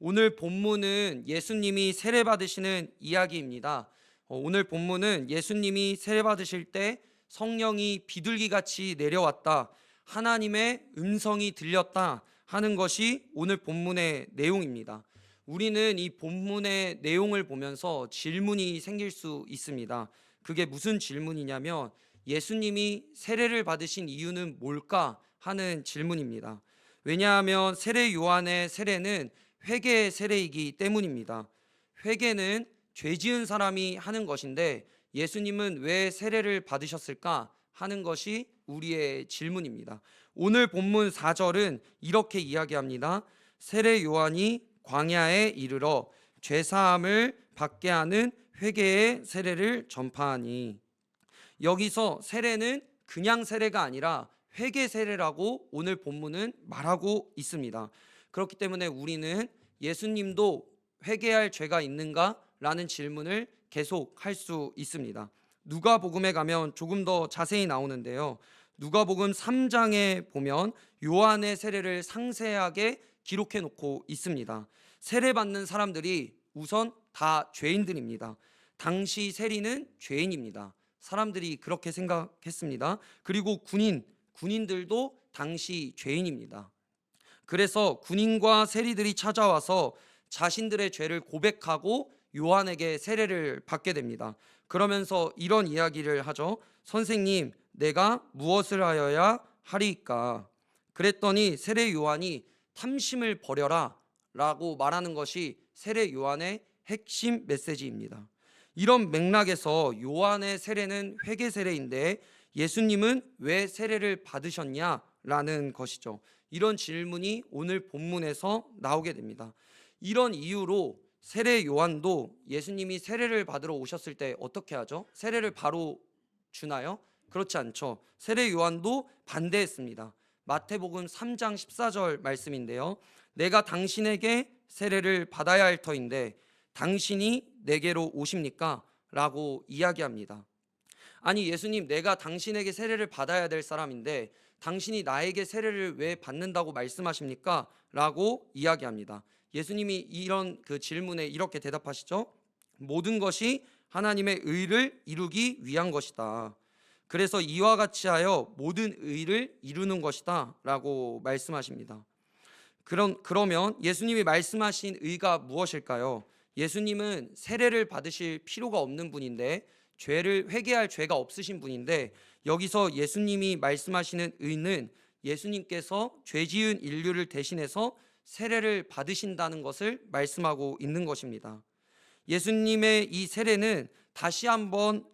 오늘 본문은 예수님이 세례 받으시는 이야기입니다. 오늘 본문은 예수님이 세례 받으실 때 성령이 비둘기같이 내려왔다, 하나님의 음성이 들렸다 하는 것이 오늘 본문의 내용입니다. 우리는 이 본문의 내용을 보면서 질문이 생길 수 있습니다. 그게 무슨 질문이냐면, 예수님이 세례를 받으신 이유는 뭘까 하는 질문입니다. 왜냐하면 세례 요한의 세례는 회개의 세례이기 때문입니다. 회개는 죄 지은 사람이 하는 것인데 예수님은 왜 세례를 받으셨을까 하는 것이 우리의 질문입니다. 오늘 본문 4절은 이렇게 이야기합니다. 세례 요한이 광야에 이르러 죄 사함을 받게 하는 회개의 세례를 전파하니, 여기서 세례는 그냥 세례가 아니라 회개 세례라고 오늘 본문은 말하고 있습니다. 그렇기 때문에 우리는 예수님도 회개할 죄가 있는가? 라는 질문을 계속 할 수 있습니다. 누가복음에 가면 조금 더 자세히 나오는데요. 누가복음 3장에 보면 요한의 세례를 상세하게 기록해 놓고 있습니다. 세례받는 사람들이 우선 다 죄인들입니다. 당시 세리는 죄인입니다. 사람들이 그렇게 생각했습니다. 그리고 군인들도 당시 죄인입니다. 그래서 군인과 세리들이 찾아와서 자신들의 죄를 고백하고 요한에게 세례를 받게 됩니다. 그러면서 이런 이야기를 하죠. 선생님, 내가 무엇을 하여야 하리이까? 그랬더니 세례 요한이 탐심을 버려라 라고 말하는 것이 세례 요한의 핵심 메시지입니다. 이런 맥락에서 요한의 세례는 회개 세례인데 예수님은 왜 세례를 받으셨냐라는 것이죠. 이런 질문이 오늘 본문에서 나오게 됩니다. 이런 이유로 세례 요한도 예수님이 세례를 받으러 오셨을 때 어떻게 하죠? 세례를 바로 주나요? 그렇지 않죠. 세례 요한도 반대했습니다. 마태복음 3장 14절 말씀인데요. 내가 당신에게 세례를 받아야 할 터인데 당신이 내게로 오십니까? 라고 이야기합니다. 아니, 예수님, 내가 당신에게 세례를 받아야 될 사람인데 당신이 나에게 세례를 왜 받는다고 말씀하십니까? 라고 이야기합니다. 예수님이 이런 그 질문에 이렇게 대답하시죠. 모든 것이 하나님의 의를 이루기 위한 것이다. 그래서 이와 같이 하여 모든 의를 이루는 것이다 라고 말씀하십니다. 그러면 예수님이 말씀하신 의가 무엇일까요? 예수님은 세례를 받으실 필요가 없는 분인데, 죄를 회개할 죄가 없으신 분인데, 여기서 예수님이 말씀하시는 의는 예수님께서 죄 지은 인류를 대신해서 세례를 받으신다는 것을 말씀하고 있는 것입니다. 예수님의 이 세례는 다시 한번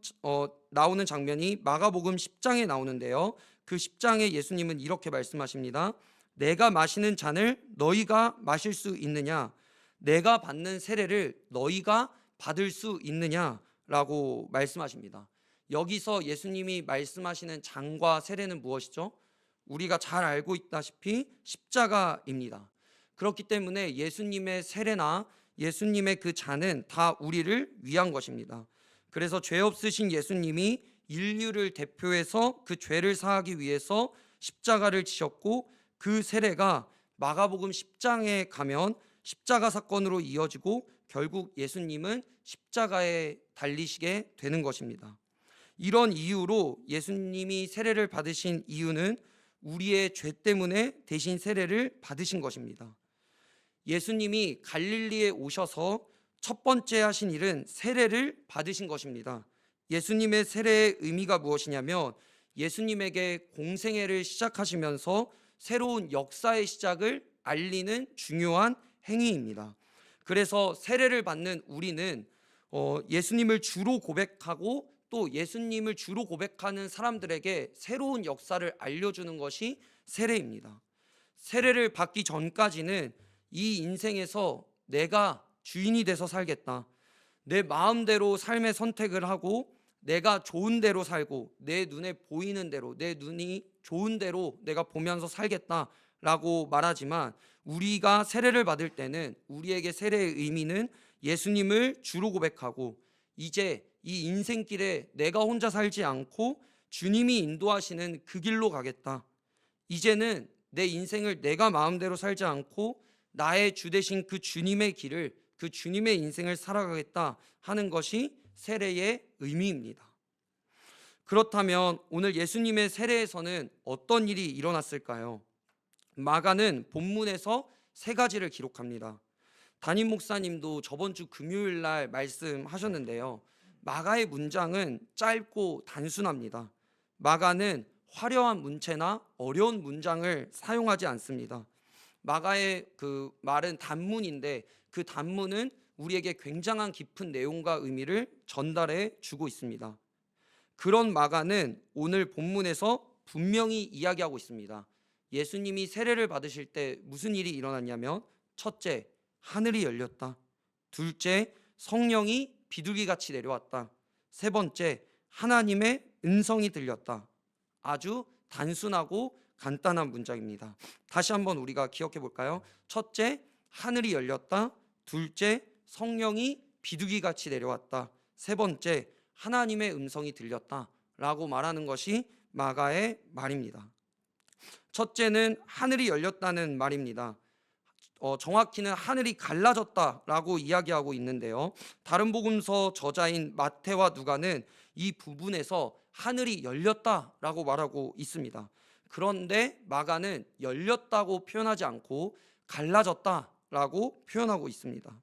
나오는 장면이 마가복음 10장에 나오는데요. 그 10장에 예수님은 이렇게 말씀하십니다. 내가 마시는 잔을 너희가 마실 수 있느냐? 내가 받는 세례를 너희가 받을 수 있느냐라고 말씀하십니다. 여기서 예수님이 말씀하시는 잔과 세례는 무엇이죠? 우리가 잘 알고 있다시피 십자가입니다. 그렇기 때문에 예수님의 세례나 예수님의 그 잔은 다 우리를 위한 것입니다. 그래서 죄 없으신 예수님이 인류를 대표해서 그 죄를 사하기 위해서 십자가를 지셨고, 그 세례가 마가복음 10장에 가면 십자가 사건으로 이어지고 결국 예수님은 십자가에 달리시게 되는 것입니다. 이런 이유로 예수님이 세례를 받으신 이유는 우리의 죄 때문에 대신 세례를 받으신 것입니다. 예수님이 갈릴리에 오셔서 첫 번째 하신 일은 세례를 받으신 것입니다. 예수님의 세례의 의미가 무엇이냐면 예수님에게 공생애를 시작하시면서 새로운 역사의 시작을 알리는 중요한 행위입니다. 그래서 세례를 받는 우리는 예수님을 주로 고백하고 또 예수님을 주로 고백하는 사람들에게 새로운 역사를 알려주는 것이 세례입니다. 세례를 받기 전까지는 이 인생에서 내가 주인이 돼서 살겠다, 내 마음대로 삶의 선택을 하고 내가 좋은 대로 살고 내 눈에 보이는 대로, 내 눈이 좋은 대로 내가 보면서 살겠다라고 말하지만, 우리가 세례를 받을 때는 우리에게 세례의 의미는 예수님을 주로 고백하고 이제 이 인생길에 내가 혼자 살지 않고 주님이 인도하시는 그 길로 가겠다. 이제는 내 인생을 내가 마음대로 살지 않고 나의 주 되신 그 주님의 길을, 그 주님의 인생을 살아가겠다 하는 것이 세례의 의미입니다. 그렇다면 오늘 예수님의 세례에서는 어떤 일이 일어났을까요? 마가는 본문에서 세 가지를 기록합니다. 담임 목사님도 저번 주 금요일 날 말씀하셨는데요. 마가의 문장은 짧고 단순합니다. 마가는 화려한 문체나 어려운 문장을 사용하지 않습니다. 마가의 그 말은 단문인데 그 단문은 우리에게 굉장한 깊은 내용과 의미를 전달해 주고 있습니다. 그런 마가는 오늘 본문에서 분명히 이야기하고 있습니다. 예수님이 세례를 받으실 때 무슨 일이 일어났냐면, 첫째, 하늘이 열렸다. 둘째, 성령이 비둘기같이 내려왔다. 세 번째, 하나님의 음성이 들렸다. 아주 단순하고 간단한 문장입니다. 다시 한번 우리가 기억해 볼까요? 첫째, 하늘이 열렸다. 둘째, 성령이 비둘기같이 내려왔다. 세 번째, 하나님의 음성이 들렸다 라고 말하는 것이 마가의 말입니다. 첫째는 하늘이 열렸다는 말입니다. 정확히는 하늘이 갈라졌다라고 이야기하고 있는데요. 다른 복음서 저자인 마태와 누가는 이 부분에서 하늘이 열렸다라고 말하고 있습니다. 그런데 마가는 열렸다고 표현하지 않고 갈라졌다라고 표현하고 있습니다.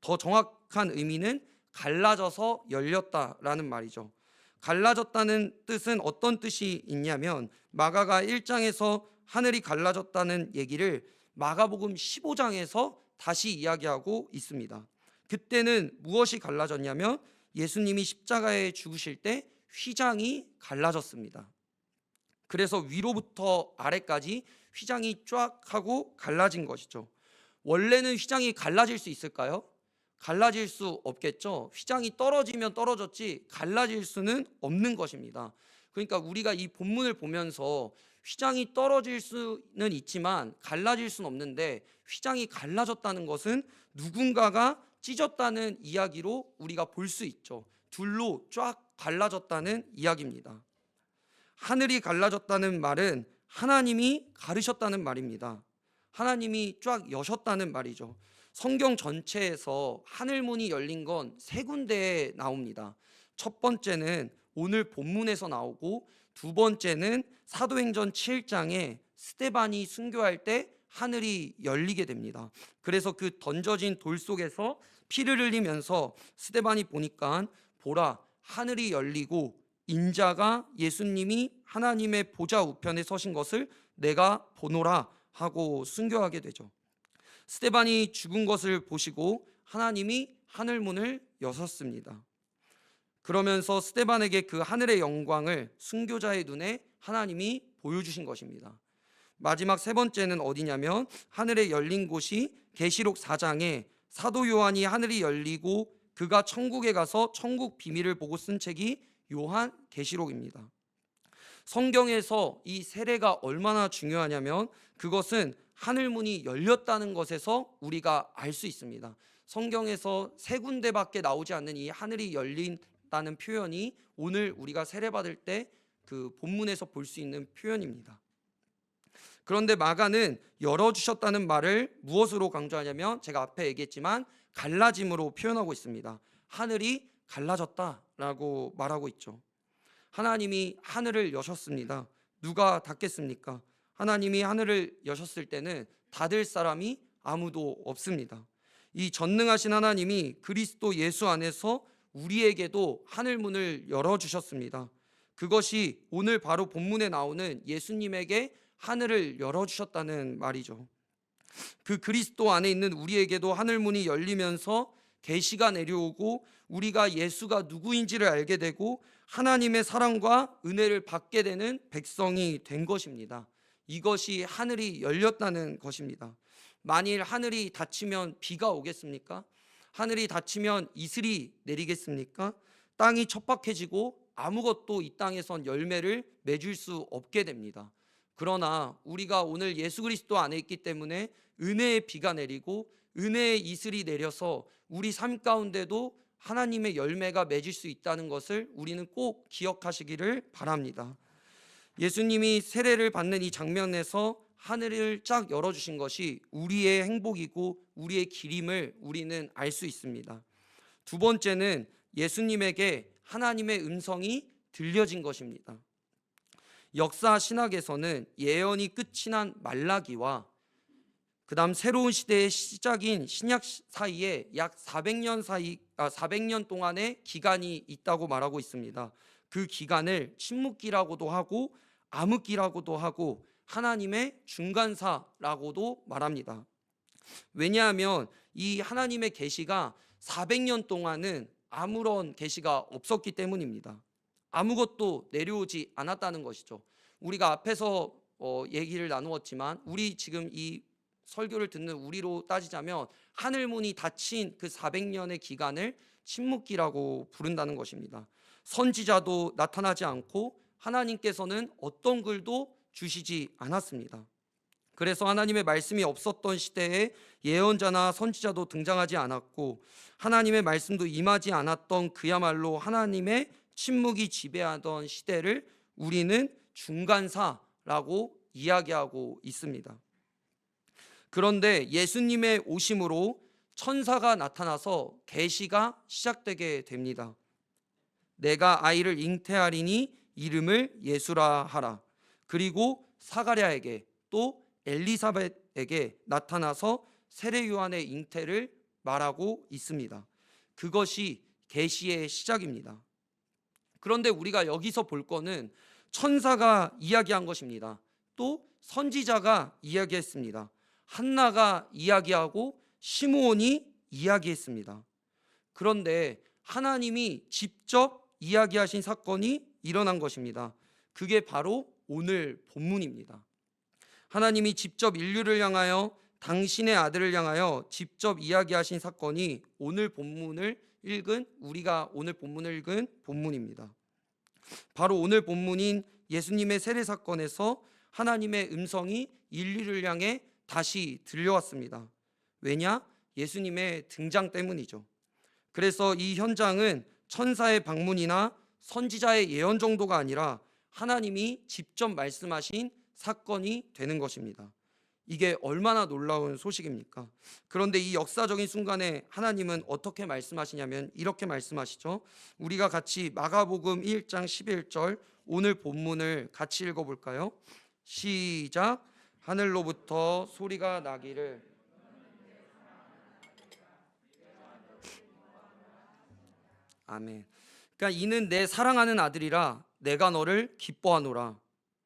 더 정확한 의미는 갈라져서 열렸다라는 말이죠. 갈라졌다는 뜻은 어떤 뜻이 있냐면, 마가가 1장에서 하늘이 갈라졌다는 얘기를 마가복음 15장에서 다시 이야기하고 있습니다. 그때는 무엇이 갈라졌냐면, 예수님이 십자가에 죽으실 때 휘장이 갈라졌습니다. 그래서 위로부터 아래까지 휘장이 쫙 하고 갈라진 것이죠. 원래는 휘장이 갈라질 수 있을까요? 갈라질 수 없겠죠. 휘장이 떨어지면 떨어졌지 갈라질 수는 없는 것입니다. 그러니까 우리가 이 본문을 보면서 휘장이 떨어질 수는 있지만 갈라질 수는 없는데, 휘장이 갈라졌다는 것은 누군가가 찢었다는 이야기로 우리가 볼 수 있죠. 둘로 쫙 갈라졌다는 이야기입니다. 하늘이 갈라졌다는 말은 하나님이 가르셨다는 말입니다. 하나님이 쫙 여셨다는 말이죠. 성경 전체에서 하늘문이 열린 건 세 군데에 나옵니다. 첫 번째는 오늘 본문에서 나오고, 두 번째는 사도행전 7장에 스데반이 순교할 때 하늘이 열리게 됩니다. 그래서 그 던져진 돌 속에서 피를 흘리면서 스데반이 보니까, 보라, 하늘이 열리고 인자가 예수님이 하나님의 보좌 우편에 서신 것을 내가 보노라 하고 순교하게 되죠. 스데반이 죽은 것을 보시고 하나님이 하늘문을 여셨습니다. 그러면서 스데반에게 그 하늘의 영광을 순교자의 눈에 하나님이 보여주신 것입니다. 마지막 세 번째는 어디냐면, 하늘에 열린 곳이 계시록 4장에 사도 요한이 하늘이 열리고 그가 천국에 가서 천국 비밀을 보고 쓴 책이 요한 계시록입니다. 성경에서 이 세례가 얼마나 중요하냐면, 그것은 하늘문이 열렸다는 것에서 우리가 알 수 있습니다. 성경에서 세 군데밖에 나오지 않는 이 하늘이 열린다는 표현이 오늘 우리가 세례받을 때 그 본문에서 볼 수 있는 표현입니다. 그런데 마가는 열어주셨다는 말을 무엇으로 강조하냐면, 제가 앞에 얘기했지만 갈라짐으로 표현하고 있습니다. 하늘이 갈라졌다라고 말하고 있죠. 하나님이 하늘을 여셨습니다. 누가 닫겠습니까? 하나님이 하늘을 여셨을 때는 닫을 사람이 아무도 없습니다. 이 전능하신 하나님이 그리스도 예수 안에서 우리에게도 하늘문을 열어주셨습니다. 그것이 오늘 바로 본문에 나오는 예수님에게 하늘을 열어주셨다는 말이죠. 그 그리스도 안에 있는 우리에게도 하늘문이 열리면서 계시가 내려오고 우리가 예수가 누구인지를 알게 되고 하나님의 사랑과 은혜를 받게 되는 백성이 된 것입니다. 이것이 하늘이 열렸다는 것입니다. 만일 하늘이 닫히면 비가 오겠습니까? 하늘이 닫히면 이슬이 내리겠습니까? 땅이 척박해지고 아무것도 이 땅에선 열매를 맺을 수 없게 됩니다. 그러나 우리가 오늘 예수 그리스도 안에 있기 때문에 은혜의 비가 내리고 은혜의 이슬이 내려서 우리 삶 가운데도 하나님의 열매가 맺을 수 있다는 것을 우리는 꼭 기억하시기를 바랍니다. 예수님이 세례를 받는 이 장면에서 하늘을 쫙 열어주신 것이 우리의 행복이고 우리의 길임을 우리는 알 수 있습니다. 두 번째는 예수님에게 하나님의 음성이 들려진 것입니다. 역사 신학에서는 예언이 끝이 난 말라기와 그 다음 새로운 시대의 시작인 신약 사이에 약 400년 동안의 기간이 있다고 말하고 있습니다. 그 기간을 침묵기라고도 하고 암흑기라고도 하고 하나님의 중간사라고도 말합니다. 왜냐하면 이 하나님의 계시가 400년 동안은 아무런 계시가 없었기 때문입니다. 아무것도 내려오지 않았다는 것이죠. 우리가 앞에서 얘기를 나누었지만 우리 지금 이 설교를 듣는 우리로 따지자면 하늘문이 닫힌 그 400년의 기간을 침묵기라고 부른다는 것입니다. 선지자도 나타나지 않고 하나님께서는 어떤 글도 주시지 않았습니다. 그래서 하나님의 말씀이 없었던 시대에 예언자나 선지자도 등장하지 않았고 하나님의 말씀도 임하지 않았던 그야말로 하나님의 침묵이 지배하던 시대를 우리는 중간사라고 이야기하고 있습니다. 그런데 예수님의 오심으로 천사가 나타나서 계시가 시작되게 됩니다. 내가 아이를 잉태하리니 이름을 예수라 하라. 그리고 사가랴에게 또 엘리사벳에게 나타나서 세례 요한의 잉태를 말하고 있습니다. 그것이 계시의 시작입니다. 그런데 우리가 여기서 볼 거는 천사가 이야기한 것입니다. 또 선지자가 이야기했습니다. 한나가 이야기하고 시므온이 이야기했습니다. 그런데 하나님이 직접 이야기하신 사건이 일어난 것입니다. 그게 바로 오늘 본문입니다. 하나님이 직접 인류를 향하여 당신의 아들을 향하여 직접 이야기하신 사건이 오늘 본문을 읽은 우리가 오늘 본문을 읽은 본문입니다. 바로 오늘 본문인 예수님의 세례 사건에서 하나님의 음성이 인류를 향해 다시 들려왔습니다. 왜냐? 예수님의 등장 때문이죠. 그래서 이 현장은 천사의 방문이나 선지자의 예언 정도가 아니라 하나님이 직접 말씀하신 사건이 되는 것입니다. 이게 얼마나 놀라운 소식입니까? 그런데 이 역사적인 순간에 하나님은 어떻게 말씀하시냐면 이렇게 말씀하시죠. 우리가 같이 마가복음 1장 11절 오늘 본문을 같이 읽어볼까요? 시작. 하늘로부터 소리가 나기를 아멘. 그러니까 이는 내 사랑하는 아들이라 내가 너를 기뻐하노라.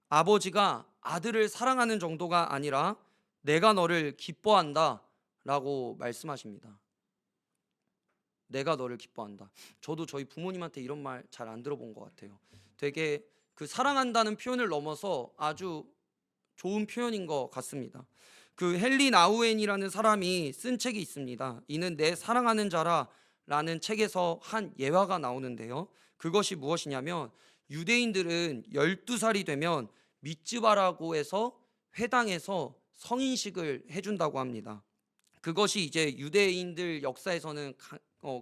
아버지가 아들을 사랑하는 정도가 아니라 내가 너를 기뻐한다 라고 말씀하십니다. 내가 너를 기뻐한다. 저도 저희 부모님한테 이런 말 잘 안 들어본 것 같아요. 되게 그 사랑한다는 표현을 넘어서 아주 좋은 표현인 것 같습니다. 그 헨리 나우엔이라는 사람이 쓴 책이 있습니다. 이는 내 사랑하는 자라 라는 책에서 한 예화가 나오는데요. 그것이 무엇이냐면 유대인들은 12살이 되면 미츠바라고 해서 회당에서 성인식을 해준다고 합니다. 그것이 이제 유대인들 역사에서는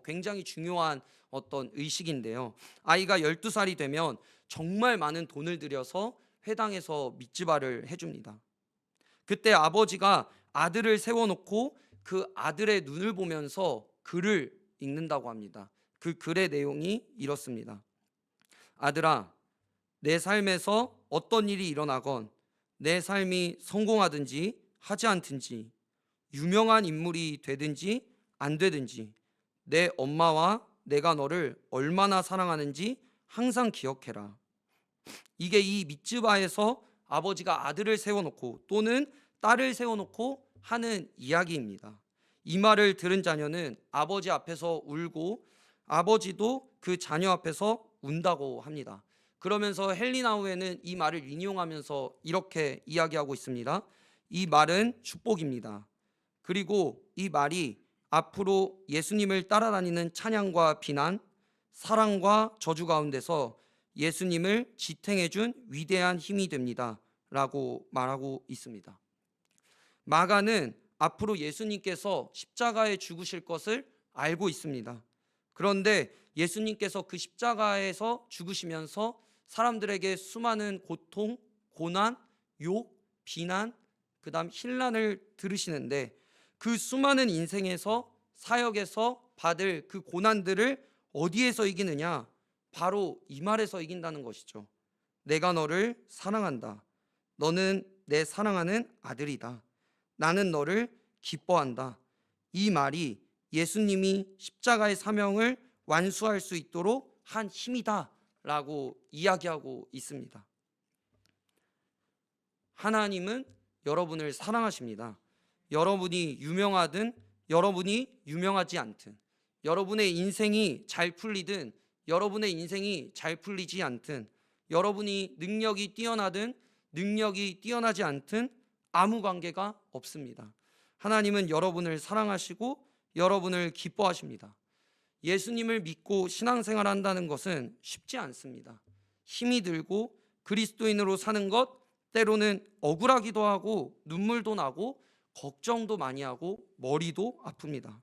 굉장히 중요한 어떤 의식인데요. 아이가 12살이 되면 정말 많은 돈을 들여서 회당에서 미츠바를 해줍니다. 그때 아버지가 아들을 세워놓고 그 아들의 눈을 보면서 글을 읽는다고 합니다. 그 글의 내용이 이렇습니다. 아들아, 내 삶에서 어떤 일이 일어나건 내 삶이 성공하든지 하지 않든지 유명한 인물이 되든지 안 되든지 내 엄마와 내가 너를 얼마나 사랑하는지 항상 기억해라. 이게 이 미츠바에서 아버지가 아들을 세워놓고 또는 딸을 세워놓고 하는 이야기입니다. 이 말을 들은 자녀는 아버지 앞에서 울고 아버지도 그 자녀 앞에서 운다고 합니다. 그러면서 헨리나우에는 이 말을 인용하면서 이렇게 이야기하고 있습니다. 이 말은 축복입니다. 그리고 이 말이 앞으로 예수님을 따라다니는 찬양과 비난, 사랑과 저주 가운데서 예수님을 지탱해준 위대한 힘이 됩니다 라고 말하고 있습니다. 마가는 앞으로 예수님께서 십자가에 죽으실 것을 알고 있습니다. 그런데 예수님께서 그 십자가에서 죽으시면서 사람들에게 수많은 고통, 고난, 욕, 비난, 그다음 환난을 들으시는데 그 수많은 인생에서 사역에서 받을 그 고난들을 어디에서 이기느냐? 바로 이 말에서 이긴다는 것이죠. 내가 너를 사랑한다. 너는 내 사랑하는 아들이다. 나는 너를 기뻐한다. 이 말이 예수님이 십자가의 사명을 완수할 수 있도록 한 힘이다라고 이야기하고 있습니다. 하나님은 여러분을 사랑하십니다. 여러분이 유명하든 여러분이 유명하지 않든, 여러분의 인생이 잘 풀리든 여러분의 인생이 잘 풀리지 않든, 여러분이 능력이 뛰어나든 능력이 뛰어나지 않든 아무 관계가 없습니다. 하나님은 여러분을 사랑하시고 여러분을 기뻐하십니다. 예수님을 믿고 신앙생활 한다는 것은 쉽지 않습니다. 힘이 들고 그리스도인으로 사는 것, 때로는 억울하기도 하고 눈물도 나고 걱정도 많이 하고 머리도 아픕니다.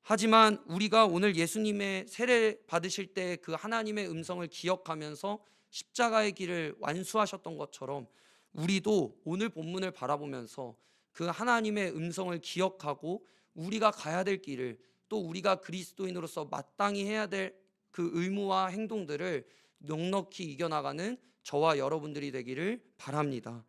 하지만 우리가 오늘 예수님의 세례 받으실 때 그 하나님의 음성을 기억하면서 십자가의 길을 완수하셨던 것처럼 우리도 오늘 본문을 바라보면서 그 하나님의 음성을 기억하고 우리가 가야 될 길을, 또 우리가 그리스도인으로서 마땅히 해야 될 그 의무와 행동들을 넉넉히 이겨나가는 저와 여러분들이 되기를 바랍니다.